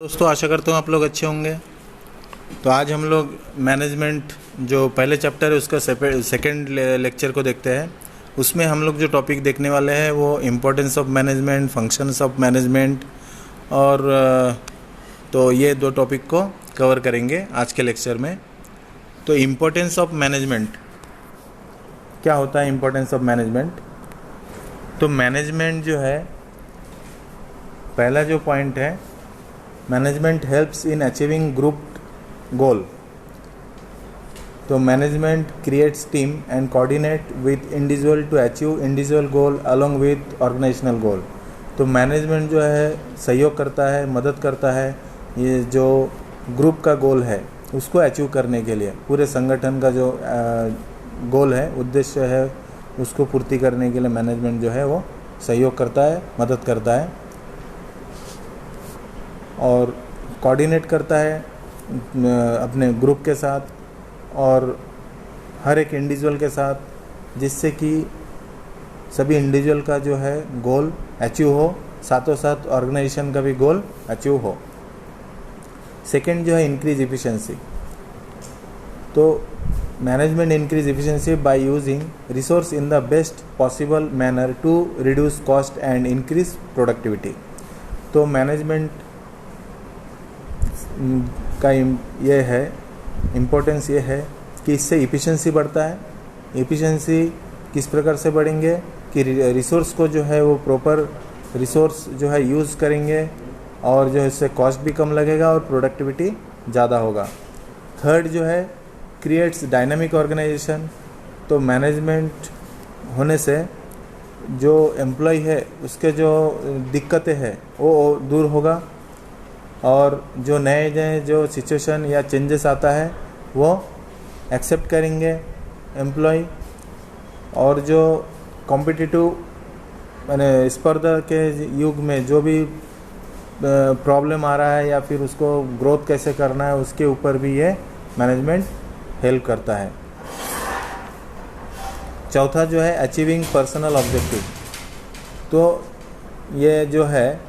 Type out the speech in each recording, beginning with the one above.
दोस्तों आशा करता हूँ आप लोग अच्छे होंगे। तो आज हम लोग मैनेजमेंट जो पहले चैप्टर है उसका सेकंड लेक्चर को देखते हैं। उसमें हम लोग जो टॉपिक देखने वाले हैं वो importance of management, functions of management और तो ये दो टॉपिक को कवर करेंगे आज के लेक्चर में। तो इम्पोर्टेंस ऑफ मैनेजमेंट क्या होता है? इम्पोर्टेंस ऑफ मैनेजमेंट, तो मैनेजमेंट जो है, पहला जो पॉइंट है, management helps in achieving group goal. तो management creates team and coordinate with individual to achieve individual goal along with organisational goal. तो मैनेजमेंट जो है सहयोग करता है, मदद करता है ये जो ग्रुप का गोल है उसको अचीव करने के लिए, पूरे संगठन का जो गोल है, उद्देश्य है, उसको पूर्ति करने के लिए मैनेजमेंट जो है वो सहयोग करता है, मदद करता है और कोऑर्डिनेट करता है अपने ग्रुप के साथ और हर एक इंडिविजुअल के साथ, जिससे कि सभी इंडिविजुअल का जो है गोल अचीव हो, साथों साथ ऑर्गेनाइजेशन का भी गोल अचीव हो। सेकंड जो है इंक्रीज एफिशिएंसी। तो management increase efficiency by using resource in the best possible manner to reduce cost and increase productivity. तो मैनेजमेंट का ये है इम्पोर्टेंस, ये है कि इससे इफ़िशिएंसी बढ़ता है। इफ़िशिएंसी किस प्रकार से बढ़ेंगे कि रिसोर्स को जो है वो प्रॉपर रिसोर्स जो है यूज़ करेंगे और जो है इससे कॉस्ट भी कम लगेगा और प्रोडक्टिविटी ज़्यादा होगा। थर्ड जो है क्रिएट्स डायनामिक ऑर्गेनाइजेशन। तो मैनेजमेंट होने से जो एम्प्लॉय है उसके जो दिक्कतें हैं वो दूर होगा और जो नए नए जो सिचुएशन या चेंजेस आता है वो एक्सेप्ट करेंगे एम्प्लॉय। और जो कॉम्पिटिटिव माने स्पर्धा के युग में जो भी प्रॉब्लम आ रहा है या फिर उसको ग्रोथ कैसे करना है उसके ऊपर भी ये मैनेजमेंट हेल्प करता है। चौथा जो है अचीविंग पर्सनल ऑब्जेक्टिव। तो ये जो है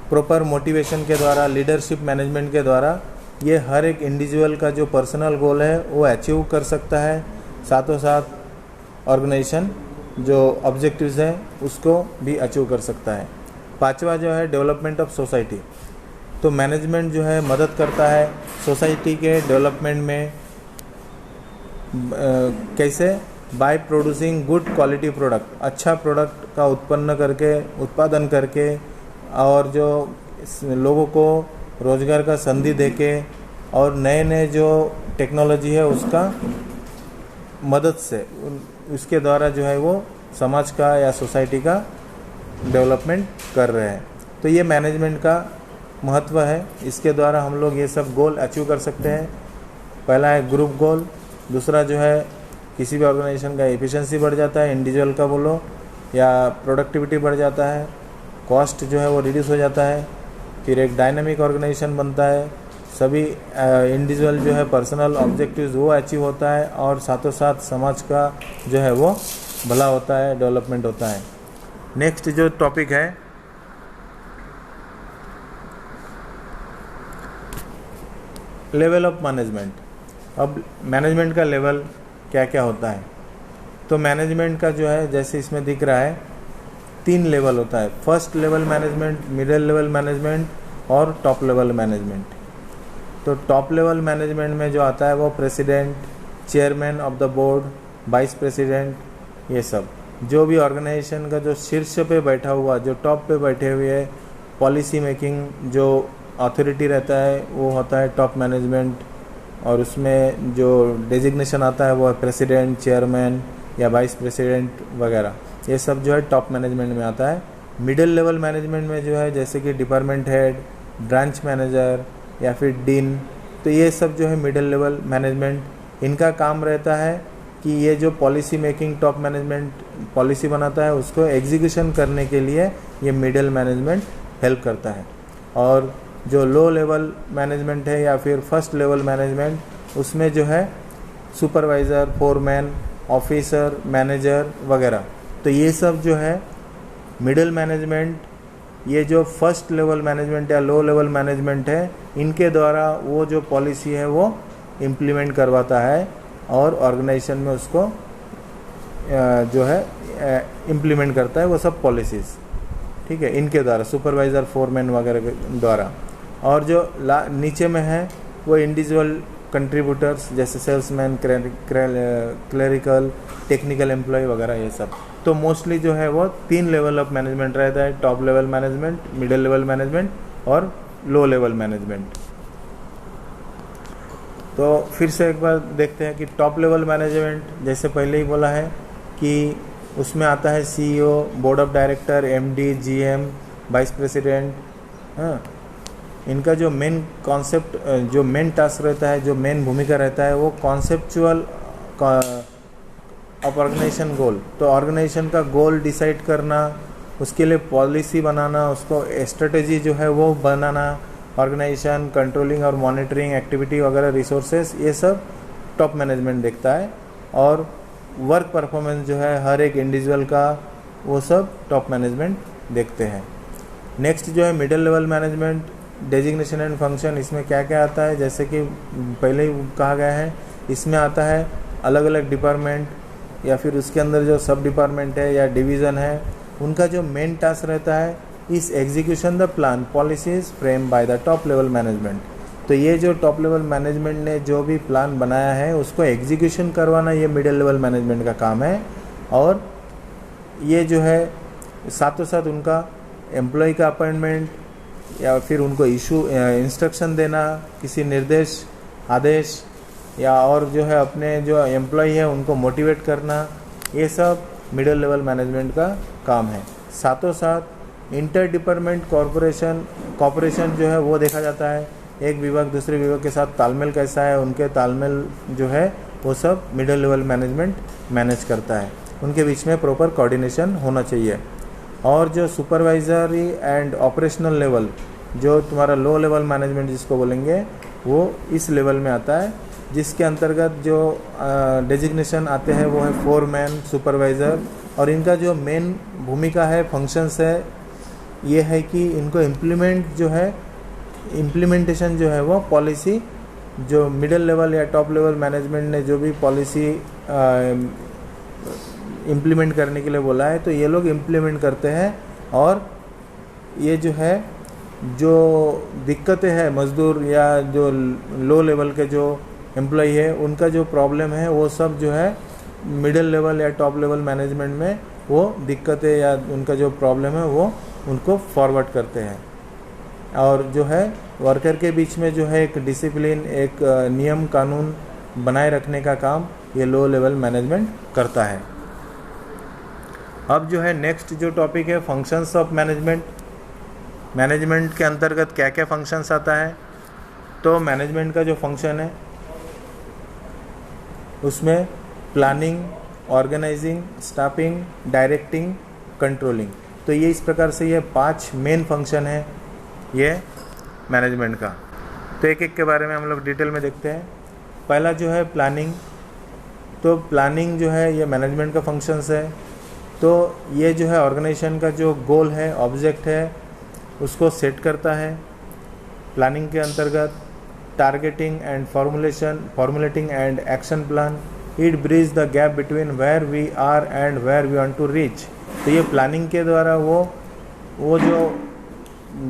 प्रॉपर मोटिवेशन के द्वारा, लीडरशिप मैनेजमेंट के द्वारा ये हर एक इंडिविजुअल का जो पर्सनल गोल है वो अचीव कर सकता है, साथों साथ ऑर्गेनाइजेशन जो ऑब्जेक्टिव्स हैं उसको भी अचीव कर सकता है। पांचवा जो है डेवलपमेंट ऑफ सोसाइटी। तो मैनेजमेंट जो है मदद करता है सोसाइटी के डेवलपमेंट में। कैसे? By producing good quality product, अच्छा प्रोडक्ट का उत्पादन करके और जो लोगों को रोज़गार का संधि देके और नए नए जो टेक्नोलॉजी है उसका मदद से उसके द्वारा जो है वो समाज का या सोसाइटी का डेवलपमेंट कर रहे हैं। तो ये मैनेजमेंट का महत्व है, इसके द्वारा हम लोग ये सब गोल अचीव कर सकते हैं। पहला है ग्रुप गोल, दूसरा जो है किसी भी ऑर्गेनाइजेशन का एफिशिएंसी बढ़ जाता है, इंडिविजुअल का बोलो या प्रोडक्टिविटी बढ़ जाता है, कॉस्ट जो है वो रिड्यूस हो जाता है, फिर एक डायनामिक ऑर्गेनाइजेशन बनता है, सभी इंडिविजुअल जो है पर्सनल ऑब्जेक्टिव्स वो अचीव होता है और साथों साथ समाज का जो है वो भला होता है, डेवलपमेंट होता है। नेक्स्ट जो टॉपिक है लेवल ऑफ मैनेजमेंट। अब मैनेजमेंट का लेवल क्या क्या होता है? तो मैनेजमेंट का जो है जैसे इसमें दिख रहा है 3 लेवल होता है। First level management, middle level management और टॉप लेवल मैनेजमेंट। तो टॉप लेवल मैनेजमेंट में जो आता है वो president, chairman of the board, vice president, ये सब जो भी ऑर्गेनाइजेशन का जो शीर्ष पे बैठा हुआ, जो टॉप पे बैठे हुए पॉलिसी मेकिंग जो अथॉरिटी रहता है वो होता है टॉप मैनेजमेंट। और उसमें जो डेजिग्नेशन आता है वो है प्रेसिडेंट, चेयरमैन या वाइस प्रेसिडेंट वगैरह, ये सब जो है टॉप मैनेजमेंट में आता है। मिडिल लेवल मैनेजमेंट में जो है जैसे कि डिपार्टमेंट हेड, ब्रांच मैनेजर या फिर डीन, तो ये सब जो है मिडिल लेवल मैनेजमेंट। इनका काम रहता है कि ये जो policy making top management policy बनाता है उसको एग्जीक्यूशन करने के लिए ये मिडिल मैनेजमेंट हेल्प करता है। और जो लो लेवल मैनेजमेंट है या फिर फर्स्ट लेवल मैनेजमेंट, उसमें जो है सुपरवाइज़र, फोरमैन, ऑफिसर, मैनेजर वगैरह, तो ये सब जो है मिडिल मैनेजमेंट ये जो फर्स्ट लेवल मैनेजमेंट या लो लेवल मैनेजमेंट है, इनके द्वारा वो जो पॉलिसी है वो इम्प्लीमेंट करवाता है और ऑर्गेनाइजेशन में उसको जो है इम्प्लीमेंट करता है वो सब पॉलिसीज़, ठीक है, इनके द्वारा, सुपरवाइज़र, फोरमैन वगैरह के द्वारा। और जो नीचे में है वो इंडिविजुअल कंट्रीब्यूटर्स जैसे सेल्समैन, क्लरिकल, टेक्निकल एम्प्लॉय वगैरह ये सब। तो मोस्टली जो है वो 3 लेवल ऑफ मैनेजमेंट रहता है, top level management, middle level management और लो लेवल मैनेजमेंट। तो फिर से एक बार देखते हैं कि टॉप लेवल मैनेजमेंट, जैसे पहले ही बोला है कि उसमें आता है CEO, board of director, MD, GM, vice president. हाँ, इनका जो मेन कॉन्सेप्ट, जो मेन टास्क रहता है, जो मेन भूमिका रहता है वो कॉन्सेप्चुअल ऑफ ऑर्गेनाइजेशन गोल। तो ऑर्गेनाइजेशन का गोल डिसाइड करना, उसके लिए पॉलिसी बनाना, उसको स्ट्रेटेजी जो है वो बनाना, ऑर्गेनाइजेशन, कंट्रोलिंग और मॉनिटरिंग एक्टिविटी वगैरह, रिसोर्सेज, ये सब टॉप मैनेजमेंट देखता है। और वर्क परफॉर्मेंस जो है हर एक इंडिविजुअल का, वो सब टॉप मैनेजमेंट देखते हैं। नेक्स्ट जो है middle level management, designation and function. इसमें क्या क्या आता है, जैसे कि पहले ही कहा गया है, इसमें आता है अलग अलग डिपार्टमेंट या फिर उसके अंदर जो सब डिपार्टमेंट है या डिवीज़न है, उनका जो मेन टास्क रहता है इस execution the plan policies frame by the top level management. तो ये जो टॉप लेवल मैनेजमेंट ने जो भी प्लान बनाया है उसको एग्जीक्यूशन करवाना ये मिडिल लेवल मैनेजमेंट का काम है। और ये जो है साथों साथ उनका एम्प्लॉय का अपॉइंटमेंट या फिर उनको इंस्ट्रक्शन देना, किसी निर्देश, आदेश, या और जो है अपने जो एम्प्लॉय है उनको मोटिवेट करना, ये सब मिडिल लेवल मैनेजमेंट का काम है। साथों साथ इंटर डिपार्टमेंट कॉपरेशन जो है वो देखा जाता है, एक विभाग दूसरे विभाग के साथ तालमेल कैसा है, उनके तालमेल जो है वो सब मिडिल लेवल मैनेजमेंट मैनेज करता है। उनके बीच में प्रॉपर कोऑर्डिनेशन होना चाहिए। और जो सुपरवाइजरी एंड ऑपरेशनल लेवल, जो तुम्हारा लो लेवल मैनेजमेंट जिसको बोलेंगे, वो इस लेवल में आता है, जिसके अंतर्गत जो डेजिग्नेशन आते हैं वो है फोरमैन, सुपरवाइज़र। और इनका जो मेन भूमिका है, फंक्शंस है, ये है कि इनको इम्प्लीमेंटेशन जो है वो पॉलिसी, जो मिडिल लेवल या टॉप लेवल मैनेजमेंट ने जो भी पॉलिसी इम्प्लीमेंट करने के लिए बोला है, तो ये लोग इम्प्लीमेंट करते हैं। और ये जो है जो दिक्कतें हैं मज़दूर या जो लो लेवल के जो एम्प्लॉय है, उनका जो प्रॉब्लम है वो सब जो है मिडिल लेवल या टॉप लेवल मैनेजमेंट में वो दिक्कतें या उनका जो प्रॉब्लम है वो उनको फॉरवर्ड करते हैं। और जो है वर्कर के बीच में जो है एक डिसिप्लिन, एक नियम कानून बनाए रखने का काम ये लो लेवल मैनेजमेंट करता है। अब जो है नेक्स्ट जो टॉपिक है फंक्शंस ऑफ मैनेजमेंट। मैनेजमेंट के अंतर्गत क्या क्या फंक्शंस आता है, तो मैनेजमेंट का जो फंक्शन है उसमें planning, organising, staffing, directing, controlling. तो ये इस प्रकार से ये 5 मेन फंक्शन है ये मैनेजमेंट का। तो एक एक के बारे में हम लोग डिटेल में देखते हैं। पहला जो है प्लानिंग। तो प्लानिंग जो है ये मैनेजमेंट का फंक्शंस है। तो ये जो है ऑर्गेनाइजेशन का जो गोल है, ऑब्जेक्ट है, उसको सेट करता है। प्लानिंग के अंतर्गत targeting and formulating and action plan, it bridge the gap between where we are and where we want to reach. तो ये प्लानिंग के द्वारा वो जो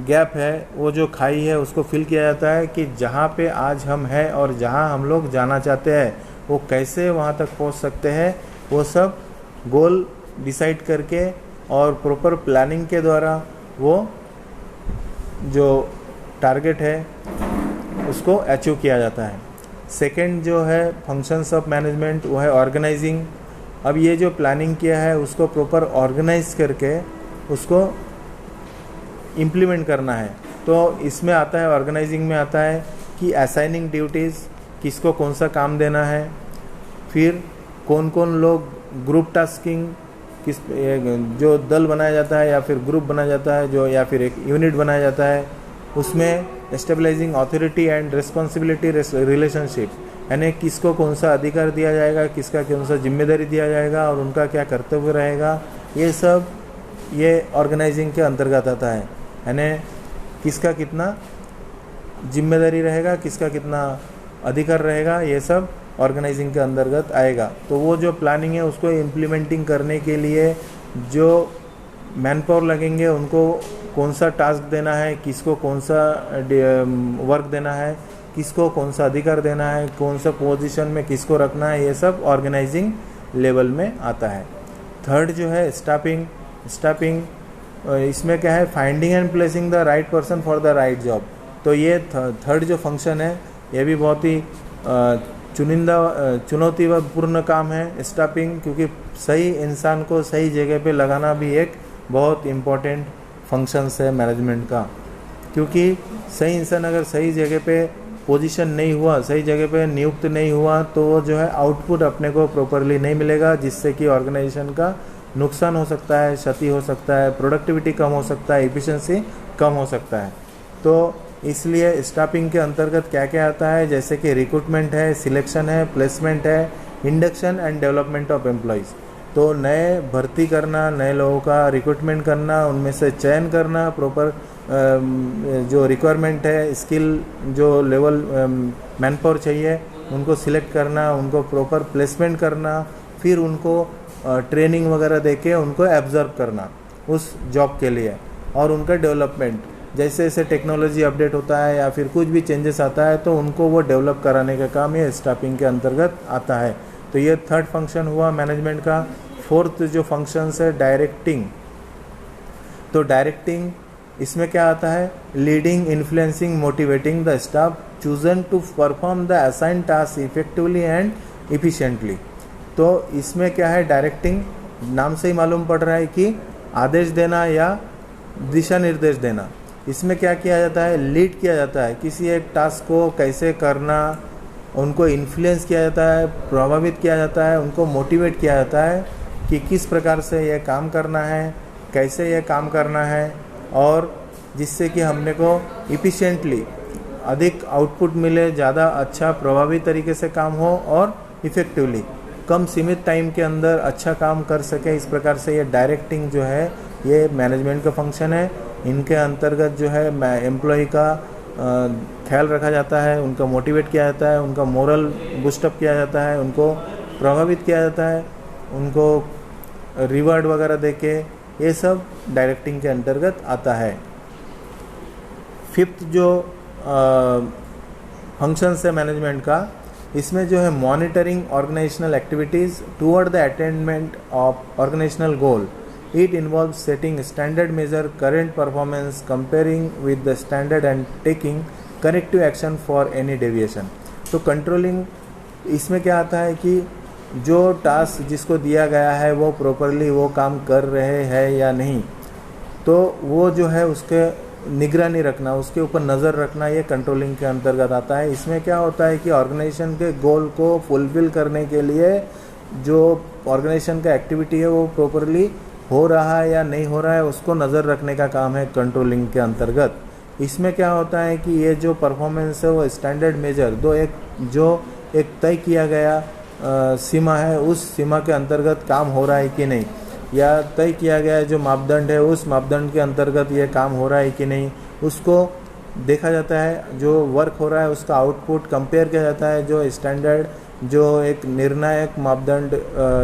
गैप है, वो जो खाई है, उसको फिल किया जाता है कि जहाँ पे आज हम हैं और जहाँ हम लोग जाना चाहते हैं वो कैसे वहाँ तक पहुँच सकते हैं, वो सब गोल डिसाइड करके और प्रॉपर प्लानिंग के द्वारा वो जो टारगेट है उसको अचीव किया जाता है। सेकंड जो है फंक्शंस ऑफ मैनेजमेंट वो है ऑर्गेनाइजिंग। अब ये जो प्लानिंग किया है उसको प्रॉपर ऑर्गेनाइज करके उसको इम्प्लीमेंट करना है। तो इसमें आता है, ऑर्गेनाइजिंग में आता है कि असाइनिंग ड्यूटीज़, किसको कौन सा काम देना है, फिर कौन कौन लोग, ग्रुप टास्किंग, किस जो दल बनाया जाता है या फिर ग्रुप बनाया जाता है जो, या फिर एक यूनिट बनाया जाता है, उसमें एस्टेब्लाइजिंग ऑथोरिटी एंड रिस्पॉन्सिबिलिटी रिलेशनशिप, यानी किसको कौन सा अधिकार दिया जाएगा, किसका कौन सा जिम्मेदारी दिया जाएगा और उनका क्या कर्तव्य रहेगा, ये सब ये ऑर्गेनाइजिंग के अंतर्गत आता है। यानी किसका कितना जिम्मेदारी रहेगा, किसका कितना अधिकार रहेगा, ये सब ऑर्गेनाइजिंग के अंतर्गत आएगा। तो वो जो प्लानिंग है उसको इम्प्लीमेंटिंग करने के लिए जो मैन पावर लगेंगे, उनको कौन सा टास्क देना है, किसको कौन सा वर्क देना है, किसको कौन सा अधिकार देना है, कौन सा पोजीशन में किसको रखना है, ये सब ऑर्गेनाइजिंग लेवल में आता है। थर्ड जो है स्टाफिंग, इसमें क्या है, finding and placing the right person for the right job. तो ये थर्ड जो फंक्शन है ये भी बहुत ही चुनौतीपूर्ण काम है स्टाफिंग, क्योंकि सही इंसान को सही जगह पे लगाना भी एक बहुत इम्पोर्टेंट फंक्शंस है मैनेजमेंट का। क्योंकि सही इंसान अगर सही जगह पे पोजीशन नहीं हुआ, सही जगह पे नियुक्त नहीं हुआ, तो वो जो है आउटपुट अपने को प्रॉपरली नहीं मिलेगा, जिससे कि ऑर्गेनाइजेशन का नुकसान हो सकता है, क्षति हो सकता है, प्रोडक्टिविटी कम हो सकता है, एफिशिएंसी कम हो सकता है। तो इसलिए स्टाफिंग के अंतर्गत क्या क्या आता है, जैसे कि रिक्रूटमेंट है, सिलेक्शन है, प्लेसमेंट है, induction and development of employees. तो नए भर्ती करना, नए लोगों का रिक्रूटमेंट करना, उनमें से चयन करना, प्रॉपर जो रिक्वायरमेंट है, स्किल जो लेवल मैन पावर चाहिए, उनको सिलेक्ट करना, उनको प्रॉपर प्लेसमेंट करना, फिर उनको ट्रेनिंग वगैरह देके उनको एब्जर्व करना उस जॉब के लिए, और उनका डेवलपमेंट, जैसे जैसे टेक्नोलॉजी अपडेट होता है या फिर कुछ भी चेंजेस आता है तो उनको वो डेवलप कराने का काम ये स्टाफिंग के अंतर्गत आता है। तो ये थर्ड फंक्शन हुआ मैनेजमेंट का। फोर्थ जो फंक्शंस है डायरेक्टिंग। तो डायरेक्टिंग इसमें क्या आता है, leading, influencing, motivating the staff chosen to perform the assign task effectively and efficiently. तो इसमें क्या है, डायरेक्टिंग नाम से ही मालूम पड़ रहा है कि आदेश देना या दिशा निर्देश देना। इसमें क्या किया जाता है, लीड किया जाता है, किसी एक टास्क को कैसे करना, उनको इन्फ्लुएंस किया जाता है, प्रभावित किया जाता है, उनको मोटिवेट किया जाता है कि किस प्रकार से ये काम करना है, कैसे ये काम करना है, और जिससे कि हमने को इफिशिएंटली अधिक आउटपुट मिले, ज़्यादा अच्छा प्रभावी तरीके से काम हो और इफ़ेक्टिवली कम सीमित टाइम के अंदर अच्छा काम कर सके। इस प्रकार से ये डायरेक्टिंग जो है ये मैनेजमेंट का फंक्शन है। इनके अंतर्गत जो है एम्प्लॉय का ख्याल रखा जाता है, उनका मोटिवेट किया जाता है, उनका मोरल बूस्टअप किया जाता है, उनको प्रभावित किया जाता है, उनको रिवार्ड वगैरह देके, ये सब डायरेक्टिंग के अंतर्गत आता है। फिफ्थ जो फंक्शंस है मैनेजमेंट का, इसमें जो है monitoring organisational activities toward the attainment of organisational goal. It involves setting standard measure current performance, comparing with the standard and taking corrective action for any deviation। तो कंट्रोलिंग इसमें क्या आता है कि जो टास्क जिसको दिया गया है वो प्रॉपरली वो काम कर रहे हैं या नहीं, तो वो जो है उसके निगरानी रखना, उसके ऊपर नज़र रखना, ये कंट्रोलिंग के अंतर्गत आता है। इसमें क्या होता है कि ऑर्गेनाइजेशन के गोल को फुलफिल करने के लिए जो ऑर्गेनाइजेशन का एक्टिविटी है वो प्रॉपरली हो रहा है या नहीं हो रहा है, उसको नज़र रखने का काम है कंट्रोलिंग के अंतर्गत। इसमें क्या होता है कि ये जो परफॉर्मेंस है वो स्टैंडर्ड मेजर जो एक तय किया गया सीमा है, उस सीमा के अंतर्गत काम हो रहा है कि नहीं, या तय किया गया जो मापदंड है उस मापदंड के अंतर्गत ये काम हो रहा है कि नहीं, उसको देखा जाता है। जो वर्क हो रहा है उसका आउटपुट कंपेयर किया जाता है, जो स्टैंडर्ड जो एक निर्णायक मापदंड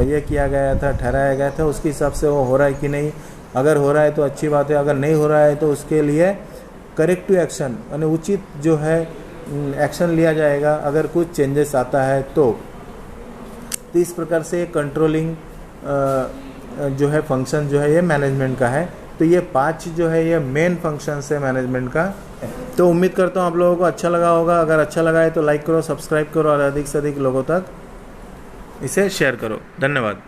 ये किया गया था, ठहराया गया था, उसके हिसाब से वो हो रहा है कि नहीं। अगर हो रहा है तो अच्छी बात है, अगर नहीं हो रहा है तो उसके लिए करेक्टिव एक्शन यानी उचित जो है एक्शन लिया जाएगा अगर कुछ चेंजेस आता है तो इस प्रकार से कंट्रोलिंग जो है फंक्शन जो है ये मैनेजमेंट का है। तो ये 5 जो है ये मेन फंक्शंस है मैनेजमेंट का। तो उम्मीद करता हूँ आप लोगों को अच्छा लगा होगा। अगर अच्छा लगा है तो लाइक करो, सब्सक्राइब करो और अधिक से अधिक लोगों तक इसे शेयर करो। धन्यवाद।